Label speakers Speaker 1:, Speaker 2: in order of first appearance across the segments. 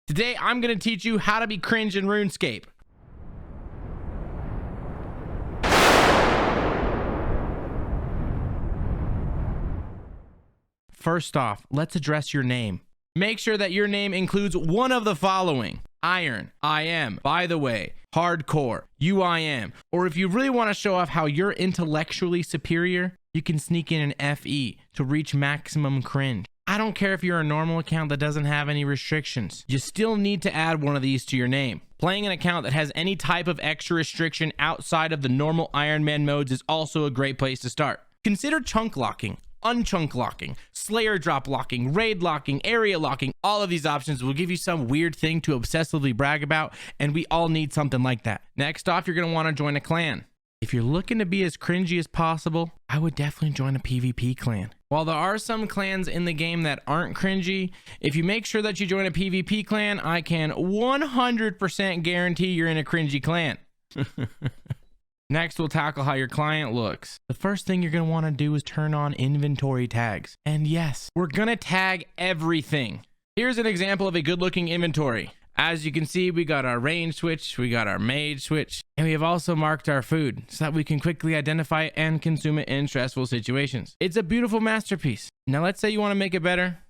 Speaker 1: Today, I'm going to teach you how to be cringe in Runescape. First off, let's address your name. Make sure that your name includes one of the following: Iron, I am, by the way, Hardcore, UIM. Or if you really want to show off how you're intellectually superior, you can sneak in an FE to reach maximum cringe. I don't care if you're a normal account that doesn't have any restrictions. You still need to add one of these to your name. Playing an account that has any type of extra restriction outside of the normal Iron Man modes is also a great place to start. Consider chunk locking, unchunk locking, slayer drop locking, raid locking, area locking. All of these options will give you some weird thing to obsessively brag about, and we all need something like that. Next off, you're going to want to join a clan. If you're looking to be as cringy as possible, I would definitely join a PvP clan. While there are some clans in the game that aren't cringy, if you make sure that you join a PvP clan, I can 100% guarantee you're in a cringy clan. Next, we'll tackle how your client looks. The first thing you're going to want to do is turn on inventory tags. And yes, we're going to tag everything. Here's an example of a good looking inventory. As you can see, we got our range switch, we got our mage switch, and we have also marked our food so that we can quickly identify and consume it in stressful situations. It's a beautiful masterpiece. Now let's say you want to make it better.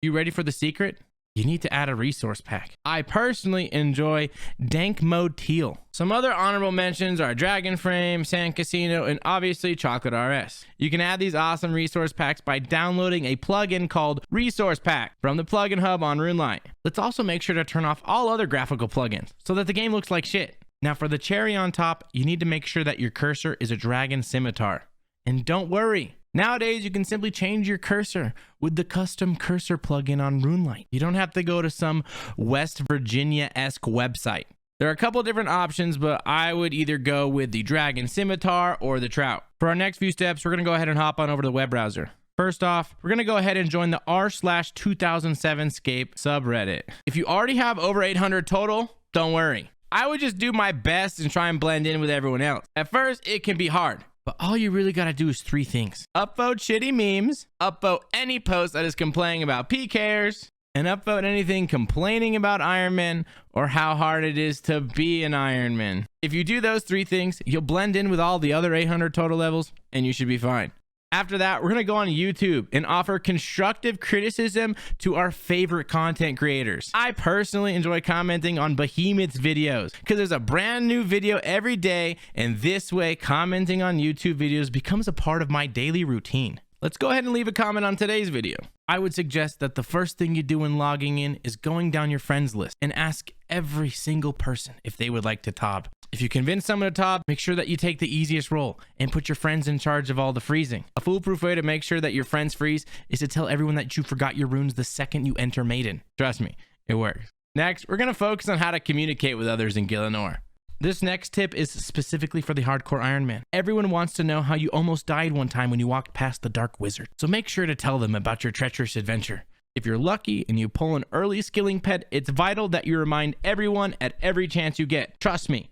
Speaker 1: You ready for the secret? You need to add a resource pack. I personally enjoy Dank Mode Teal. Some other honorable mentions are Dragon Frame, Sand Casino, and obviously Chocolate RS. You can add these awesome resource packs by downloading a plugin called Resource Pack from the plugin hub on RuneLite. Let's also make sure to turn off all other graphical plugins so that the game looks like shit. Now for the cherry on top, you need to make sure that your cursor is a dragon scimitar. And don't worry, nowadays you can simply change your cursor with the custom cursor plugin on RuneLite. You don't have to go to some West Virginia-esque website. There are a couple different options, but I would either go with the dragon scimitar or the trout. For our next few steps, we're going to go ahead and hop on over to the web browser. First off, we're going to go ahead and join the r/2007scape subreddit. If you already have over 800 total, don't worry. I would just do my best and try and blend in with everyone else. At first, it can be hard. But all you really gotta do is 3 things. Upvote shitty memes, upvote any post that is complaining about PKers, and upvote anything complaining about Iron Man or how hard it is to be an Iron Man. If you do those 3 things, you'll blend in with all the other 800 total levels and you should be fine. After that, we're gonna go on YouTube and offer constructive criticism to our favorite content creators. I personally enjoy commenting on Behemoth's videos because there's a brand new video every day, and this way commenting on YouTube videos becomes a part of my daily routine. Let's go ahead and leave a comment on today's video. I would suggest that the first thing you do when logging in is going down your friends list and ask every single person if they would like to TOB. If you convince someone to TOB, make sure that you take the easiest role and put your friends in charge of all the freezing. A foolproof way to make sure that your friends freeze is to tell everyone that you forgot your runes the second you enter Maiden. Trust me, it works. Next, we're going to focus on how to communicate with others in Gillinor. This next tip is specifically for the hardcore Iron Man. Everyone wants to know how you almost died one time when you walked past the Dark Wizard. So make sure to tell them about your treacherous adventure. If you're lucky and you pull an early skilling pet, it's vital that you remind everyone at every chance you get. Trust me.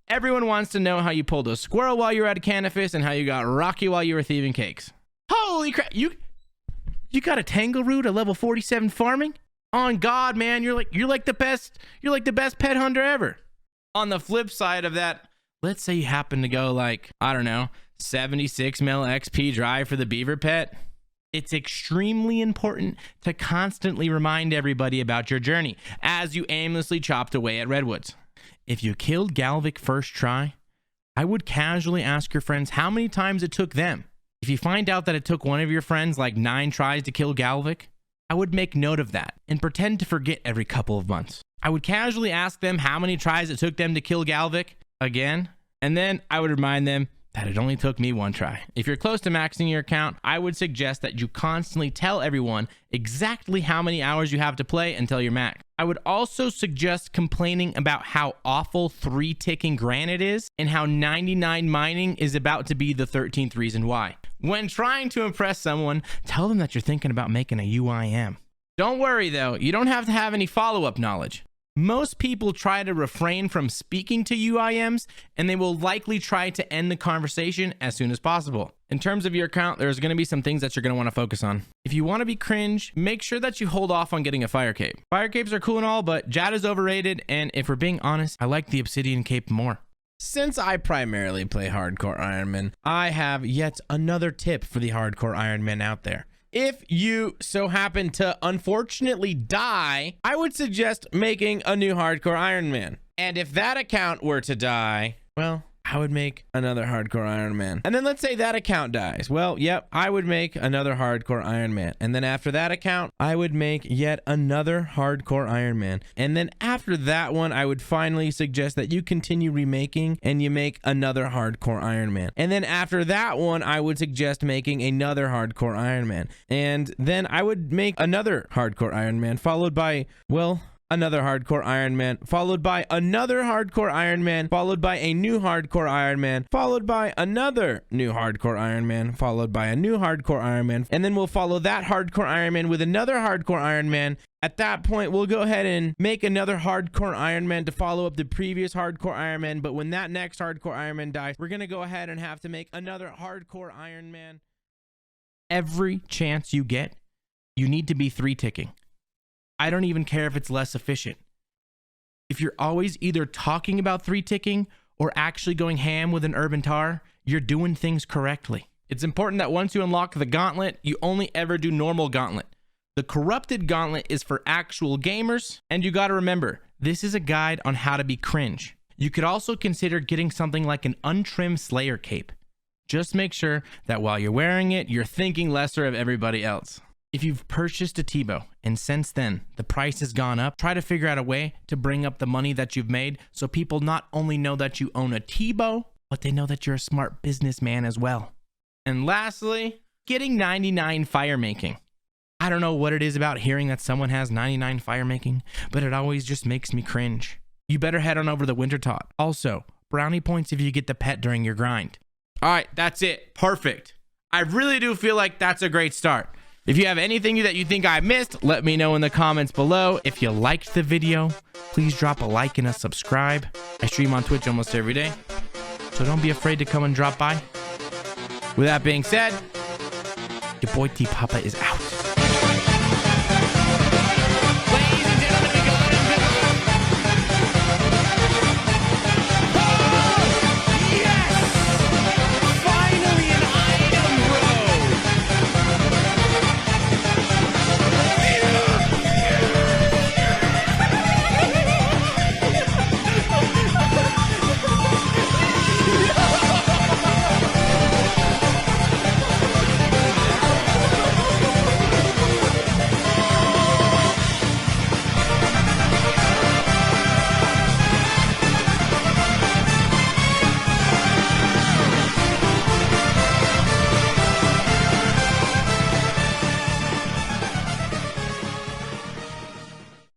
Speaker 1: Everyone wants to know how you pulled a squirrel while you were at Canifis and how you got Rocky while you were thieving cakes. Holy crap, you got a Tangle Root at level 47 farming? On God, man, you're like the best pet hunter ever. On the flip side of that, let's say you happen to go like, I don't know, 76 mil XP drive for the beaver pet. It's extremely important to constantly remind everybody about your journey as you aimlessly chopped away at Redwoods. If you killed Galvik first try, I would casually ask your friends how many times it took them. If you find out that it took one of your friends like 9 tries to kill Galvik, I would make note of that and pretend to forget every couple of months. I would casually ask them how many tries it took them to kill Galvik again, and then I would remind them that it only took me 1 try. If you're close to maxing your account, I would suggest that you constantly tell everyone exactly how many hours you have to play until you're max. I would also suggest complaining about how awful 3-ticking granite is and how 99 mining is about to be the 13th reason why. When trying to impress someone, tell them that you're thinking about making a UIM. Don't worry though, you don't have to have any follow-up knowledge. Most people try to refrain from speaking to UIMs, and they will likely try to end the conversation as soon as possible. In terms of your account, there's going to be some things that you're going to want to focus on. If you want to be cringe, make sure that you hold off on getting a fire cape. Fire capes are cool and all, but Jad is overrated, and if we're being honest, I like the obsidian cape more. Since I primarily play hardcore Iron Man, I have yet another tip for the hardcore Iron Man out there. If you so happen to unfortunately die, I would suggest making a new hardcore Iron Man. And if that account were to die, well, I would make another hardcore Iron Man. And then let's say that account dies. Well, yep, I would make another hardcore Iron Man. And then after that account, I would make yet another hardcore Iron Man. And then after that one, I would finally suggest that you continue remaking and you make another hardcore Iron Man. And then after that one, I would suggest making another hardcore Iron Man. And then I would make another hardcore Iron Man followed by, well, another hardcore Iron Man, followed by another hardcore Iron Man, followed by a new hardcore Iron Man, followed by another new hardcore Iron Man, followed by a new hardcore Iron Man, and then we'll follow that hardcore Iron Man with another hardcore Iron Man. At that point, we'll go ahead and make another hardcore Iron Man to follow up the previous hardcore Iron Man, but when that next hardcore Iron Man dies, we're gonna go ahead and have to make another hardcore Iron Man. Every chance you get, you need to be 3-ticking. I don't even care if it's less efficient. If you're always either talking about 3-ticking or actually going ham with an urban tar, you're doing things correctly. It's important that once you unlock the gauntlet, you only ever do normal gauntlet. The corrupted gauntlet is for actual gamers, and you gotta remember, this is a guide on how to be cringe. You could also consider getting something like an untrimmed Slayer cape. Just make sure that while you're wearing it, you're thinking lesser of everybody else. If you've purchased a Tebow and since then the price has gone up, try to figure out a way to bring up the money that you've made so people not only know that you own a Tebow, but they know that you're a smart businessman as well. And lastly, getting 99 fire making. I don't know what it is about hearing that someone has 99 fire making, but it always just makes me cringe. You better head on over to Wintertot. Also, brownie points if you get the pet during your grind. All right, that's it. Perfect. I really do feel like that's a great start. If you have anything that you think I missed, let me know in the comments below. If you liked the video, please drop a like and a subscribe. I stream on Twitch almost every day, so don't be afraid to come and drop by. With that being said, your boy T Papa is out.